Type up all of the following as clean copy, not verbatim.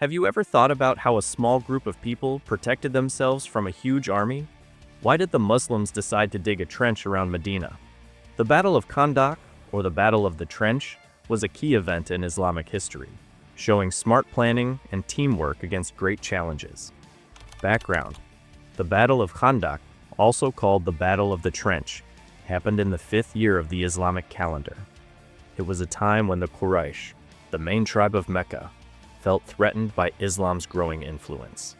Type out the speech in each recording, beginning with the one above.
Have you ever thought about how a small group of people protected themselves from a huge army? Why did the Muslims decide to dig a trench around Medina? The Battle of Khandaq, or the Battle of the Trench, was a key event in Islamic history, showing smart planning and teamwork against great challenges. Background: the Battle of Khandaq, also called the Battle of the Trench, happened in the 5th year of the Islamic calendar. It was a time when the Quraysh, the main tribe of Mecca, felt threatened by Islam's growing influence.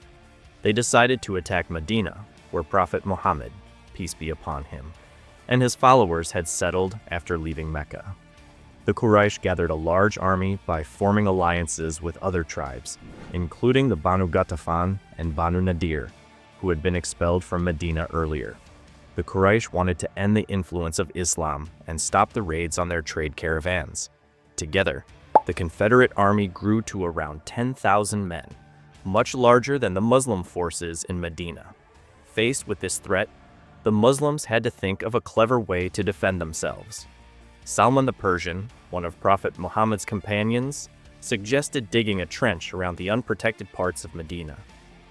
They decided to attack Medina, where Prophet Muhammad, peace be upon him, and his followers had settled after leaving Mecca. The Quraysh gathered a large army by forming alliances with other tribes, including the Banu Ghatafan and Banu Nadir, who had been expelled from Medina earlier. The Quraysh wanted to end the influence of Islam and stop the raids on their trade caravans. Together, the Confederate army grew to around 10,000 men, much larger than the Muslim forces in Medina. Faced with this threat, the Muslims had to think of a clever way to defend themselves. Salman the Persian, one of Prophet Muhammad's companions, suggested digging a trench around the unprotected parts of Medina.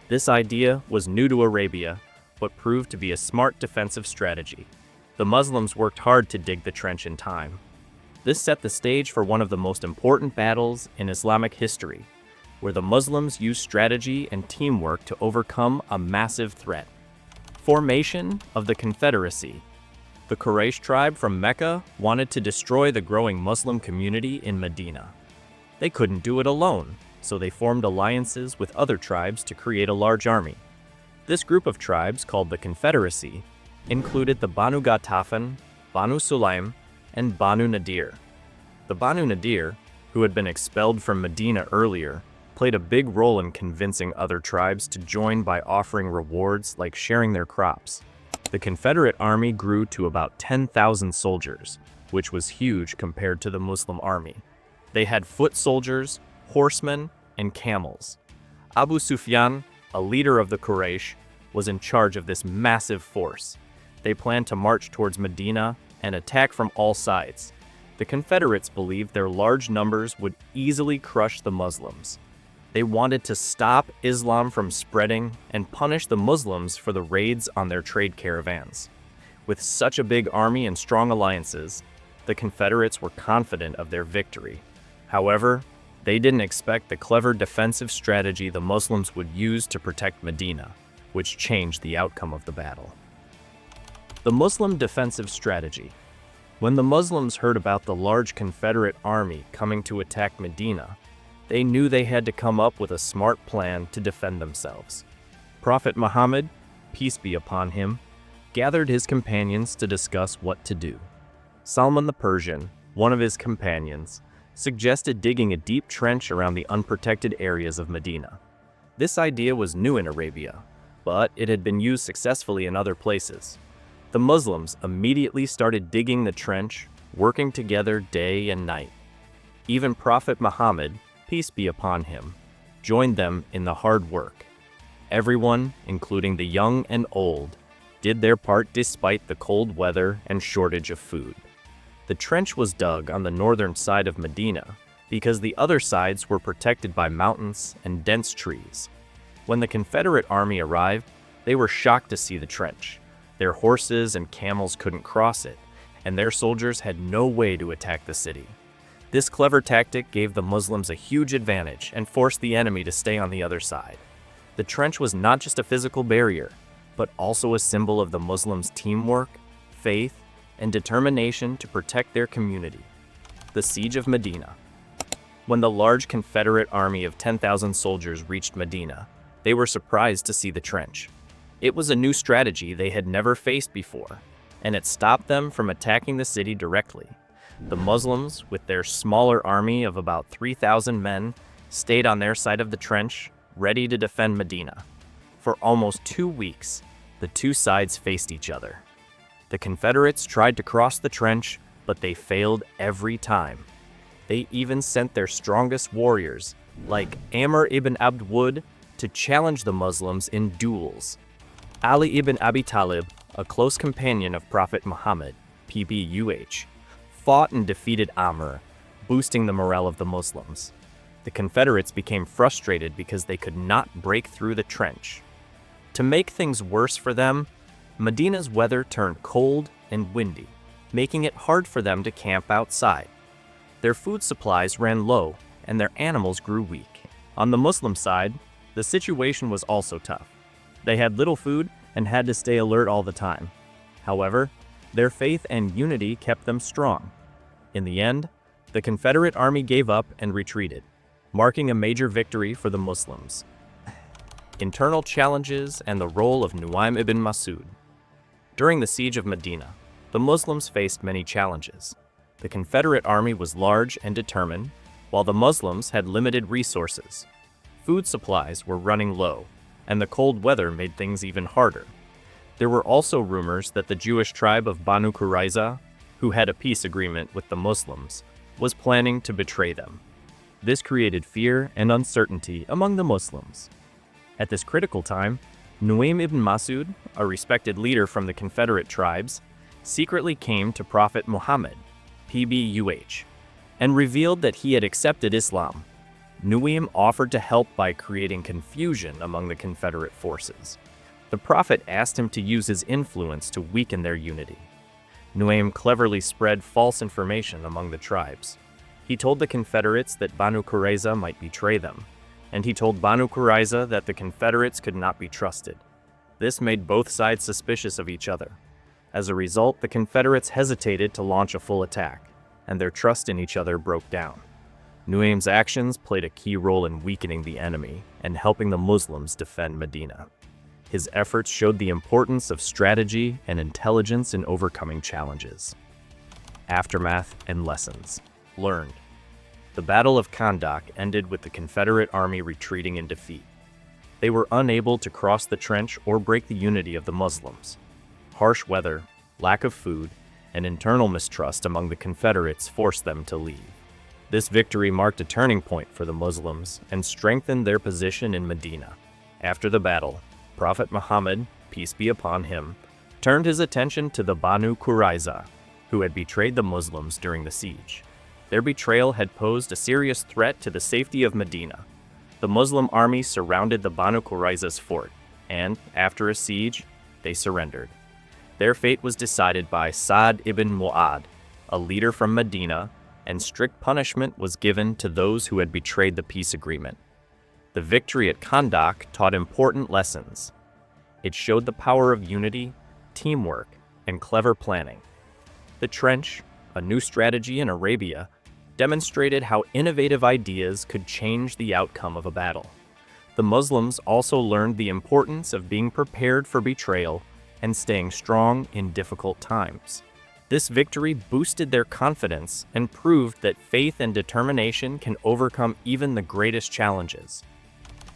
This idea was new to Arabia, but proved to be a smart defensive strategy. The Muslims worked hard to dig the trench in time. This set the stage for one of the most important battles in Islamic history, where the Muslims used strategy and teamwork to overcome a massive threat. Formation of the Confederacy. The Quraysh tribe from Mecca wanted to destroy the growing Muslim community in Medina. They couldn't do it alone, so they formed alliances with other tribes to create a large army. This group of tribes, called the Confederacy, included the Banu Ghatafan, Banu Sulaim, and Banu Nadir. The Banu Nadir, who had been expelled from Medina earlier, played a big role in convincing other tribes to join by offering rewards like sharing their crops. The Confederate army grew to about 10,000 soldiers, which was huge compared to the Muslim army. They had foot soldiers, horsemen, and camels. Abu Sufyan, a leader of the Quraysh, was in charge of this massive force. They planned to march towards Medina and attack from all sides. The Confederates believed their large numbers would easily crush the Muslims. They wanted to stop Islam from spreading and punish the Muslims for the raids on their trade caravans. With such a big army and strong alliances, the Confederates were confident of their victory. However, they didn't expect the clever defensive strategy the Muslims would use to protect Medina, which changed the outcome of the battle. The Muslim defensive strategy. When the Muslims heard about the large Confederate army coming to attack Medina, they knew they had to come up with a smart plan to defend themselves. Prophet Muhammad, peace be upon him, gathered his companions to discuss what to do. Salman the Persian, one of his companions, suggested digging a deep trench around the unprotected areas of Medina. This idea was new in Arabia, but it had been used successfully in other places. The Muslims immediately started digging the trench, working together day and night. Even Prophet Muhammad, peace be upon him, joined them in the hard work. Everyone, including the young and old, did their part despite the cold weather and shortage of food. The trench was dug on the northern side of Medina because the other sides were protected by mountains and dense trees. When the Confederate army arrived, they were shocked to see the trench. Their horses and camels couldn't cross it, and their soldiers had no way to attack the city. This clever tactic gave the Muslims a huge advantage and forced the enemy to stay on the other side. The trench was not just a physical barrier, but also a symbol of the Muslims' teamwork, faith, and determination to protect their community. The Siege of Medina. When the large Confederate army of 10,000 soldiers reached Medina, they were surprised to see the trench. It was a new strategy they had never faced before, and it stopped them from attacking the city directly. The Muslims, with their smaller army of about 3,000 men, stayed on their side of the trench, ready to defend Medina. For almost 2 weeks, the two sides faced each other. The Confederates tried to cross the trench, but they failed every time. They even sent their strongest warriors, like Amr ibn Abd Wud, to challenge the Muslims in duels. Ali ibn Abi Talib, a close companion of Prophet Muhammad, PBUH, fought and defeated Amr, boosting the morale of the Muslims. The Confederates became frustrated because they could not break through the trench. To make things worse for them, Medina's weather turned cold and windy, making it hard for them to camp outside. Their food supplies ran low, and their animals grew weak. On the Muslim side, the situation was also tough. They had little food and had to stay alert all the time. However, their faith and unity kept them strong. In the end, the Confederate army gave up and retreated, marking a major victory for the Muslims. Internal challenges and the role of Nu'aym ibn Mas'ud. During the siege of Medina, the Muslims faced many challenges. The Confederate army was large and determined, while the Muslims had limited resources. Food supplies were running low, and the cold weather made things even harder. There were also rumors that the Jewish tribe of Banu Qurayza, who had a peace agreement with the Muslims, was planning to betray them. This created fear and uncertainty among the Muslims. At this critical time, Nu'aym ibn Mas'ud, a respected leader from the Confederate tribes, secretly came to Prophet Muhammad, PBUH, and revealed that he had accepted Islam. Nu'aym offered to help by creating confusion among the Confederate forces. The Prophet asked him to use his influence to weaken their unity. Nu'aym cleverly spread false information among the tribes. He told the Confederates that Banu Qurayza might betray them, and he told Banu Qurayza that the Confederates could not be trusted. This made both sides suspicious of each other. As a result, the Confederates hesitated to launch a full attack, and their trust in each other broke down. Nu'aym's actions played a key role in weakening the enemy and helping the Muslims defend Medina. His efforts showed the importance of strategy and intelligence in overcoming challenges. Aftermath and lessons learned. The Battle of Khandaq ended with the Confederate army retreating in defeat. They were unable to cross the trench or break the unity of the Muslims. Harsh weather, lack of food, and internal mistrust among the Confederates forced them to leave. This victory marked a turning point for the Muslims and strengthened their position in Medina. After the battle, Prophet Muhammad, peace be upon him, turned his attention to the Banu Qurayza, who had betrayed the Muslims during the siege. Their betrayal had posed a serious threat to the safety of Medina. The Muslim army surrounded the Banu Qurayza's fort, and, after a siege, they surrendered. Their fate was decided by Sa'd ibn Mu'adh, a leader from Medina, and strict punishment was given to those who had betrayed the peace agreement. The victory at Khandaq taught important lessons. It showed the power of unity, teamwork, and clever planning. The trench, a new strategy in Arabia, demonstrated how innovative ideas could change the outcome of a battle. The Muslims also learned the importance of being prepared for betrayal and staying strong in difficult times. This victory boosted their confidence and proved that faith and determination can overcome even the greatest challenges.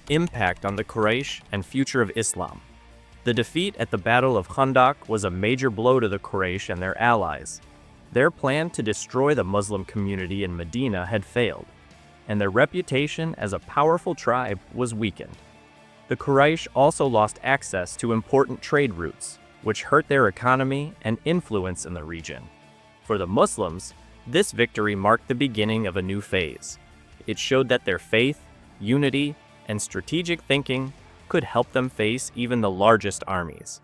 Impact on the Quraysh and future of Islam. The defeat at the Battle of Khandaq was a major blow to the Quraysh and their allies. Their plan to destroy the Muslim community in Medina had failed, and their reputation as a powerful tribe was weakened. The Quraysh also lost access to important trade routes, which hurt their economy and influence in the region. For the Muslims, this victory marked the beginning of a new phase. It showed that their faith, unity, and strategic thinking could help them face even the largest armies.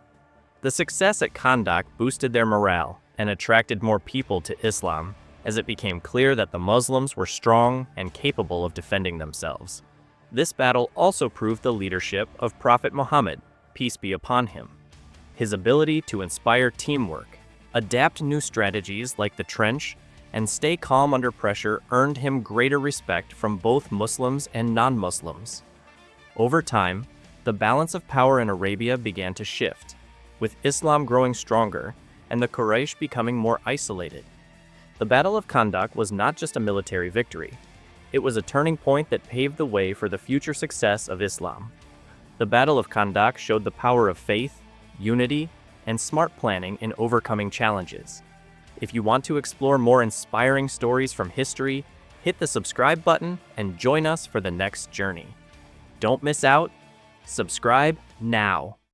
The success at Khandaq boosted their morale and attracted more people to Islam, as it became clear that the Muslims were strong and capable of defending themselves. This battle also proved the leadership of Prophet Muhammad, peace be upon him. His ability to inspire teamwork, adapt new strategies like the trench, and stay calm under pressure earned him greater respect from both Muslims and non-Muslims. Over time, the balance of power in Arabia began to shift, with Islam growing stronger and the Quraysh becoming more isolated. The Battle of Khandaq was not just a military victory. It was a turning point that paved the way for the future success of Islam. The Battle of Khandaq showed the power of faith, unity, and smart planning in overcoming challenges. If you want to explore more inspiring stories from history, hit the subscribe button and join us for the next journey. Don't miss out. Subscribe now.